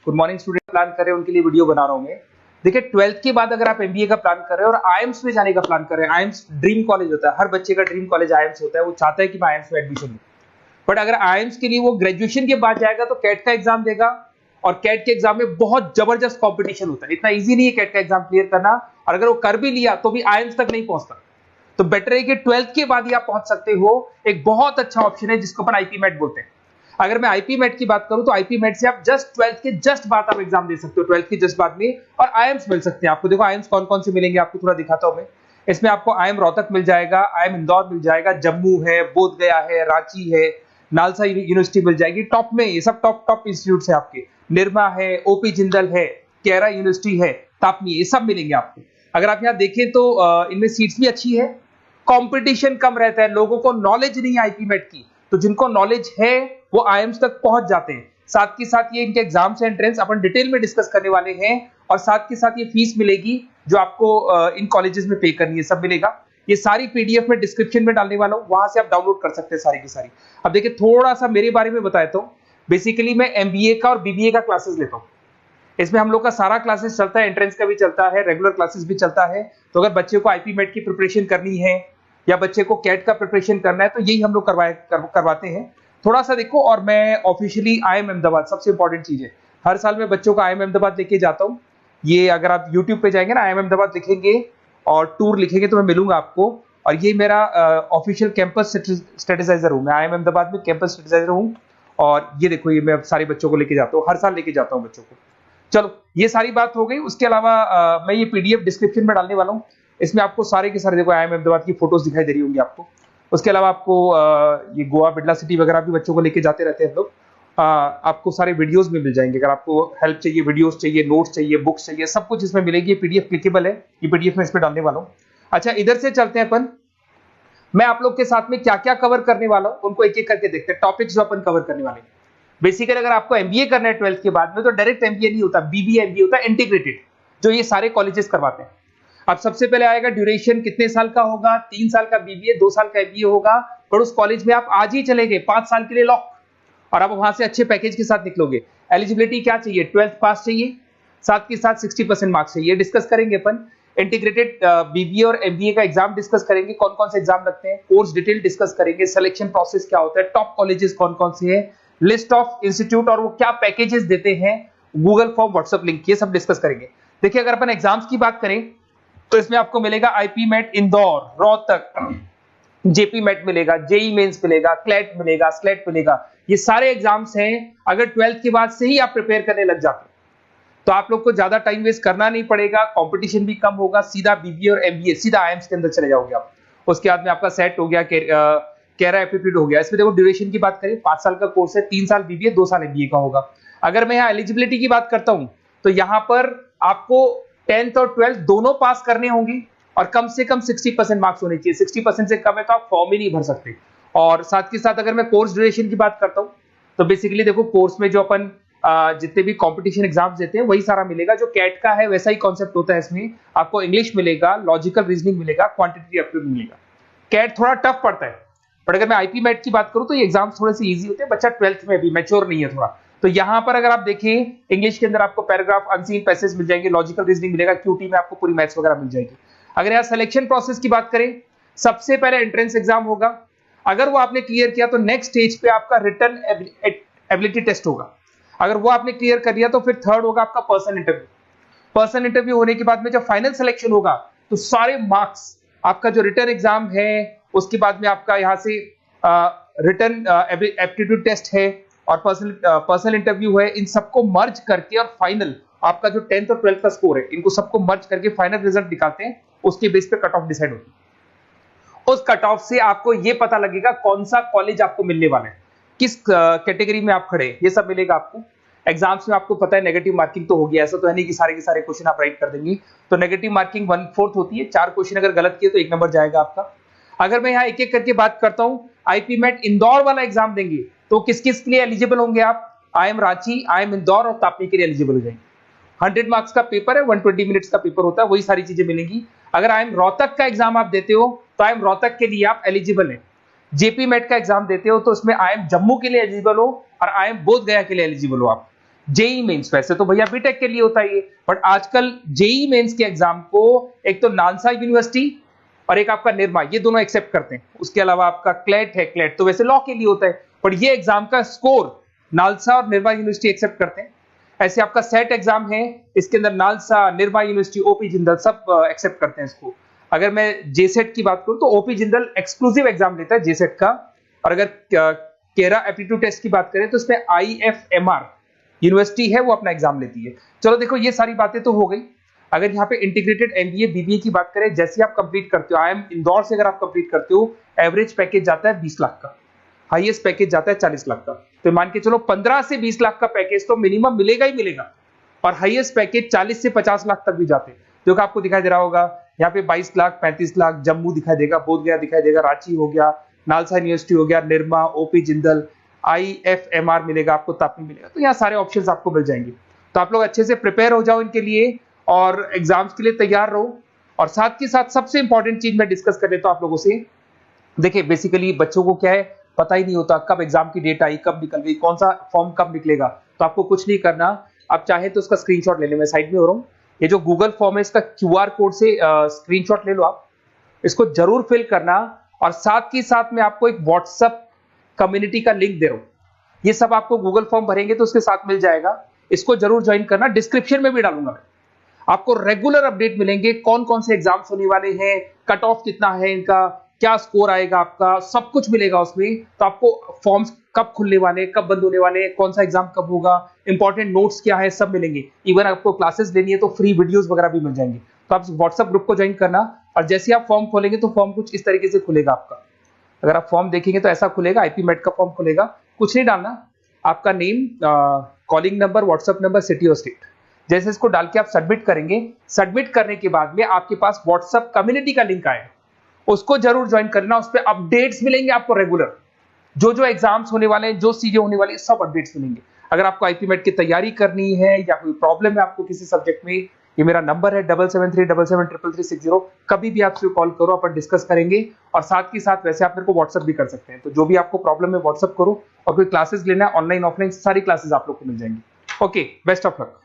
Good morning student plan कर रहे हैं उनके लिए वीडियो बना रहा हूं मैं। देखिए 12th के बाद अगर आप एमबीए का प्लान कर रहे हैं और आईएम्स में जाने का प्लान कर रहे हैं, आईएम्स ड्रीम कॉलेज होता है, हर बच्चे का ड्रीम कॉलेज आईएम्स होता है, वो चाहता है कि मैं आईएम्स में एडमिशन लूं। बट अगर आईएम्स के लिए वो ग्रेजुएशन के बाद जाएगा तो कैट का एग्जाम देगा और कैट के एग्जाम में बहुत जबरदस्त कंपटीशन होता है, इतना इजी नहीं है कैट का एग्जाम क्लियर करना, और अगर वो कर भी लिया तो भी आईएम्स तक नहीं पहुंचता। तो बेटर है कि 12th के बाद ही आप पहुंच सकते हो। एक बहुत अच्छा ऑप्शन है जिसको अपन आईपी मेट बोलते हैं। अगर मैं आईपी मेट की बात करूं तो आईपी मेट से आप जस्ट 12th के जस्ट बाद आप एग्जाम दे सकते हो, 12th के जस्ट बाद में, और आईएम्स मिल सकते हैं आपको। देखो आईएम्स कौन कौन से मिलेंगे आपको थोड़ा दिखाता हूं मैं। इसमें आपको आईएम रोहतक मिल जाएगा, आईएम इंदौर मिल जाएगा, जम्मू है, बोधगया है, रांची है, नालसा यूनिवर्सिटी मिल जाएगी। टॉप में ये सब टॉप इंस्टीट्यूट है आपके, निर्मा है, ओपी जिंदल है, केरा यूनिवर्सिटी है, तापनी, ये सब मिलेंगे आपको। अगर आप यहाँ देखें तो इनमें सीट्स भी अच्छी है, कंपटीशन कम रहता है, लोगों को नॉलेज नहीं है आईपी मेट की, तो जिनको नॉलेज है वो आईएम्स तक पहुंच जाते हैं। साथ के साथ ये इनके एग्जाम से एंट्रेंस अपन डिटेल में डिस्कस करने वाले हैं, और साथ के साथ ये फीस मिलेगी जो आपको इन कॉलेजेस में पे करनी है, सब मिलेगा। ये सारी पीडीएफ में डिस्क्रिप्शन में डालने वाला हूं, वहां से आप डाउनलोड कर सकते हैं सारी की सारी। अब देखिए थोड़ा सा मेरे बारे में बताता हूं। बेसिकली मैं एमबीए का और बीबीए का क्लासेस लेता हूं। इसमें हम लोग का सारा क्लासेस चलता है, एंट्रेंस का भी चलता है, रेगुलर क्लासेस भी चलता है। तो अगर बच्चे को आईपी मेट की प्रिपरेशन करनी है या बच्चे को कैट का प्रिपरेशन करना है तो यही हम लोग करवाते हैं। थोड़ा सा देखो, और मैं ऑफिशियली आईएम अहमदाबाद, सबसे इंपॉर्टेंट चीज है, हर साल मैं बच्चों को आईएम अहमदाबाद लेके जाता हूँ। ये अगर आप यूट्यूब पे जाएंगे ना, आईएम अहमदाबाद लिखेंगे और टूर लिखेंगे तो मैं मिलूंगा आपको। और ये मेरा ऑफिशियल कैंपस स्ट्रेटेजाइजर हूँ, मैं आईएम अहमदाबाद में कैंपस स्ट्रेटेजाइजर हूँ। और ये देखो, ये मैं सारे बच्चों को लेके जाता हूँ, हर साल लेके जाता हूँ बच्चों को। चलो ये सारी बात हो गई। उसके अलावा मैं ये पीडीएफ डिस्क्रिप्शन में डालने वाला हूँ। इसमें आपको सारे के सारे, देखो आईएम अहमदाबाद की फोटोज दिखाई दे रही होंगी आपको। उसके अलावा आपको ये गोवा, बिरला सिटी वगैरह भी बच्चों को लेके जाते रहते हैं हम लोग। आपको सारे वीडियोस में मिल जाएंगे। अगर आपको हेल्प चाहिए, वीडियोस चाहिए, नोट्स चाहिए, बुक्स चाहिए, सब कुछ इसमें मिलेगी। ये पीडीएफ क्लिकेबल है, ये पीडीएफ में इसमें डालने वाला हूँ। अच्छा इधर से चलते हैं अपन, मैं आप लोग के साथ में क्या क्या कवर करने वाला हूँ उनको एक एक करके देखते हैं, टॉपिक्स जो अपन कवर करने वाले हैं। बेसिकली अगर आपको एमबीए करना है 12th के बाद में तो डायरेक्ट एमबीए नहीं होता, बीबीए एमबीए होता है, इंटीग्रेटेड, जो ये सारे कॉलेजेस करवाते हैं। अब सबसे पहले आएगा ड्यूरेशन, कितने साल का होगा, 3 साल का बीबीए, 2 साल का एमबीए होगा। पर उस कॉलेज में आप आज ही चले गए 5 साल के लिए लॉक, और आप वहां से अच्छे पैकेज के साथ निकलोगे। एलिजिबिलिटी क्या चाहिए, 12th पास चाहिए, साथ के साथ 60% मार्क्स चाहिए। डिस्कस करेंगे अपन इंटीग्रेटेड बीबीए और एमबीए का एग्जाम डिस्कस करेंगे, कौन कौन से एग्जाम लगते हैं, कोर्स डिटेल डिस्कस करेंगे, सिलेक्शन प्रोसेस क्या होता है, टॉप कॉलेजेस कौन कौन से हैं, लिस्ट ऑफ इंस्टीट्यूट और वो क्या पैकेजेस देते हैं, गूगल फॉर्म, व्हाट्सएप लिंक, ये सब डिस्कस करेंगे। देखिए अगर अपन एग्जाम्स की बात करें तो इसमें आपको मिलेगा IP MAT Indore, Rohtak, JP MAT मिलेगा, जेई मेंस मिलेगा, क्लैट मिलेगा, स्लेट मिलेगा। ये सारे एग्जाम्स हैं। अगर 12th के बाद से ही आप प्रिपेयर करने लग जाते तो आप लोग को ज्यादा टाइम वेस्ट करना नहीं पड़ेगा, कंपटीशन भी कम होगा, सीधा बीबीए और एमबीए सीधा आईएम्स के अंदर चले जाओगे आप। उसके बाद में आपका सेट हो गया, कैरा एप्टीट्यूड हो गया। इसमें देखो ड्यूरेशन की बात करें, 5 साल का कोर्स है, 3 साल बीबीए, 2 साल एमबीए का होगा। अगर मैं यहाँ एलिजिबिलिटी की बात करता हूं तो यहाँ पर आपको 10th और 12th दोनों पास करने होंगे और कम से कम 60% मार्क्स होने चाहिए। 60% से कम है तो आप फॉर्म ही नहीं भर सकते। और साथ के साथ अगर मैं कोर्स ड्यूरेशन की बात करता हूँ तो बेसिकली देखो कोर्स में जो अपन जितने भी कंपटीशन एग्जाम्स देते हैं वही सारा मिलेगा। जो कैट का है वैसा ही कॉन्सेप्ट होता है। इसमें आपको इंग्लिश मिलेगा, लॉजिकल रीजनिंग मिलेगा, क्वांटिटेटिव एप्टीट्यूड मिलेगा। कैट थोड़ा टफ पड़ता है, बट अगर मैं आईपी मेट की बात करूं तो ये एग्जाम्स थोड़े से इजी होते हैं। बच्चा 12th में भी मैच्योर नहीं है थोड़ा, तो यहां पर अगर आप देखें इंग्लिश के अंदर आपको पैराग्राफ, अनसीन पैसेज मिल जाएंगे, लॉजिकल रीजनिंग मिलेगा, क्यूटी में आपको पूरी मैथ्स वगैरह मिल जाएगी। अगर यहाँ सिलेक्शन प्रोसेस की बात करें, सबसे पहले एंट्रेंस एग्जाम होगा। अगर वो आपने क्लियर किया तो नेक्स्ट स्टेज पे आपका रिटन एबिलिटी टेस्ट होगा। अगर वो आपने क्लियर कर लिया तो फिर थर्ड होगा आपका पर्सनल इंटरव्यू। पर्सनल इंटरव्यू होने के बाद में जब फाइनल सिलेक्शन होगा तो सारे मार्क्स, आपका जो रिटन एग्जाम है, उसके बाद में आपका यहाँ से रिटन एप्टीट्यूड टेस्ट है और पर्सनल इंटरव्यू है, इन सबको मर्ज करके और फाइनल आपका जो 10th और 12th का स्कोर है, इनको सबको मर्ज करके फाइनल रिजल्ट निकालते हैं। उसके बेस पे कट ऑफ डिसाइड होती है। उस कट ऑफ से आपको ये पता लगेगा कौन सा कॉलेज आपको मिलने वाला है, किस कैटेगरी में आप खड़े, ये सब मिलेगा आपको। एग्जाम्स में आपको पता है नेगेटिव मार्किंग तो होगी, ऐसा तो है नहीं कि सारे के सारे क्वेश्चन आप राइट कर देंगे। तो नेगेटिव मार्किंग 1/4 होती है, 4 क्वेश्चन अगर गलत किए तो 1 नंबर जाएगा आपका। अगर मैं यहाँ एक एक करके बात करता हूँ, आईपी मेट इंदौर वाला एग्जाम देंगे तो किस किस के लिए एलिजिबल होंगे आप, आईएम रांची, आईएम इंदौर और तापी के लिए एलिजिबल हो जाएंगे। 100 मार्क्स का पेपर है, 120 मिनट्स का पेपर होता है, वही सारी चीजें मिलेंगी। अगर आईएम रोहतक का एग्जाम आप देते हो तो आईएम रोहतक के लिए आप एलिजिबल है। जेपी मेट का एग्जाम देते हो तो उसमें आईएम जम्मू के लिए एलिजिबल हो और आईएम बोधगया के लिए एलिजिबल हो आप। जेई मेंस वैसे तो भैया बीटेक के लिए होता है ये, बट आजकल जेई मेंस के एग्जाम को एक तो नालसा यूनिवर्सिटी और एक आपका निर्मा, ये दोनों एक्सेप्ट करते हैं। उसके अलावा आपका क्लेट है, क्लेट तो वैसे लॉ के लिए होता है, पर ये एग्जाम का स्कोर नालसा और निर्मा यूनिवर्सिटी एक्सेप्ट करते हैं। ऐसे आपका सेट एग्जाम है, इसके अंदर NALSA, Nirma university, OP Jindal सब एक्सेप्ट करते हैं इसको। अगर मैं जेसेट की बात करूं तो ओपी जिंदल एक्सक्लूसिव एग्जाम लेता है जेसेट का, और अगर केरा एप्टीट्यूड टेस्ट की बात करें तो इसमें आईएफएमआर यूनिवर्सिटी है वो अपना एग्जाम लेती है। चलो देखो ये सारी बातें तो हो गई। अगर यहाँ पे इंटीग्रेटेड एमबीए बीबीए की बात करें, जैसे आप कंप्लीट करते हो, आईएम इंदौर से अगर आप कंप्लीट करते हो, एवरेज पैकेज जाता है 20 लाख का, हाईएस्ट पैकेज जाता है 40 लाख का। तो मान के चलो 15 से 20 लाख का पैकेज तो मिनिमम मिलेगा ही मिलेगा, और हाईएस्ट पैकेज 40 से 50 लाख तक भी जाते हैं, जो कि आपको दिखाई दे रहा होगा यहाँ पे 22 लाख, 35 लाख, जम्मू दिखाई देगा, बोधगया दिखाई देगा, रांची हो गया, नालसा यूनिवर्सिटी हो गया, निर्मा, ओपी जिंदल, आईएफएमआर मिलेगा आपको, तापी मिलेगा। तो यहाँ सारे ऑप्शंस आपको मिल जाएंगे। तो आप लोग अच्छे से प्रिपेयर हो जाओ इनके लिए और एग्जाम्स के लिए तैयार रहो। और साथ के साथ सबसे इंपॉर्टेंट चीज मैं डिस्कस कर लेता हूं आप लोगों से। देखिए बेसिकली बच्चों को क्या है, पता ही नहीं होता कब एग्जाम की डेट आई, कब निकल गई, कौन सा फॉर्म कब निकलेगा। तो आपको कुछ नहीं करना, आप चाहे तो उसका स्क्रीनशॉट ले ले, मैं साइड में हो रहा हूँ। ये जो गूगल फॉर्म है इसका क्यूआर कोड से स्क्रीनशॉट ले लो, आप इसको जरूर फिल करना। और साथ ही साथ मैं आपको एक व्हाट्सएप कम्युनिटी का लिंक दे रहा हूं, ये सब आपको गूगल फॉर्म भरेंगे तो उसके साथ मिल जाएगा, इसको जरूर ज्वाइन करना। डिस्क्रिप्शन में भी डालूंगा मैं, आपको रेगुलर अपडेट मिलेंगे, कौन कौन से एग्जाम्स होने वाले हैं, कट ऑफ कितना है इनका, क्या स्कोर आएगा आपका, सब कुछ मिलेगा उसमें। तो आपको फॉर्म्स कब खुलने वाले, कब बंद होने वाले, कौन सा एग्जाम कब होगा, इंपॉर्टेंट नोट्स क्या है, सब मिलेंगे। इवन आपको क्लासेस लेनी है तो फ्री वीडियोस वगैरह भी मिल जाएंगे। तो आप व्हाट्सएप ग्रुप को ज्वाइन करना, और जैसे आप फॉर्म खोलेंगे तो फॉर्म कुछ इस तरीके से खुलेगा आपका। अगर आप फॉर्म देखेंगे तो ऐसा खुलेगा, आईपी मेट का फॉर्म खुलेगा, कुछ नहीं डालना, आपका name, calling number, WhatsApp number, city और स्टेट, जैसे इसको डाल के आप सबमिट करेंगे। सबमिट करने के बाद में आपके पास व्हाट्सएप कम्युनिटी का लिंक आएगा, उसको जरूर ज्वाइन करना। उस पर अपडेट्स मिलेंगे आपको रेगुलर, जो जो एग्जाम्स होने वाले हैं, जो चीजें होने वाली है, सब अपडेट्स मिलेंगे। अगर आपको आईपी मेट की तैयारी करनी है या कोई प्रॉब्लम है आपको किसी सब्जेक्ट में, ये मेरा नंबर है 7737733360, कभी भी आपसे कॉल करो, अपन डिस्कस करेंगे। और साथ ही साथ वैसे आप मेरे को व्हाट्सएप भी कर सकते हैं, तो जो भी आपको प्रॉब्लम है व्हाट्सएप करो। और कोई क्लासेस लेना है ऑनलाइन ऑफलाइन, सारी क्लासेस आप लोग को मिल जाएंगी। Okay, best of luck.